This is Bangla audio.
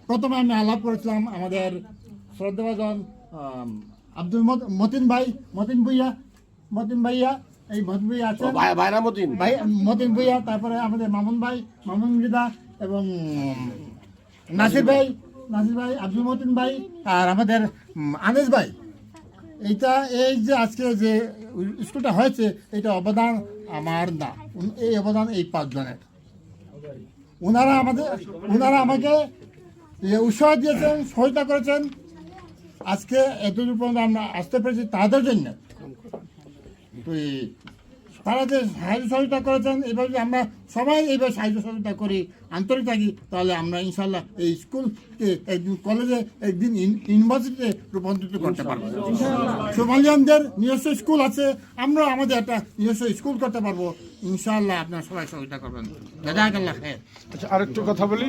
প্রথমে আমি আলাপ করেছিলাম আমাদের শ্রদ্ধাভাজন আব্দুল মতিন ভুইয়া এই মতিন ভুইয়া আছেন মতিন ভুইয়া, তারপরে আমাদের মামুন মৃদা এবং নাসির ভাই আব্দুল মতিন ভাই আর আমাদের আনিস ভাই। এই যে আজকে যে স্কুলটা হয়েছে এটা অবদান আমার না, এই অবদান এই 5 জনের। ওনারা আমাকে উৎসাহ দিয়েছেন, সহায়তা করেছেন। আজকে এতদূর পর্যন্ত আমরা আসতে পেরেছি তাদের জন্য। তো তারা যে সাহায্য সহযোগিতা করেছেন, এইভাবে আমরা সবাই এইভাবে সাহায্য সহযোগিতা করি, আন্তরিক থাকি, তাহলে আমরা ইনশাল্লাহ এই স্কুলকে একদিন কলেজে, একদিন ইউনিভার্সিটিতে রূপান্তরিত করতে পারবো। সোমালিয়ানদের নিজস্ব স্কুল আছে, আমরা আমাদের একটা নিজস্ব স্কুল করতে পারবো ইনশাল্লাহ। আপনারা সবাই সহযোগিতা করবেন। জাযাকাল্লাহ খায়ের। আচ্ছা, আরেকটু কথা বলি।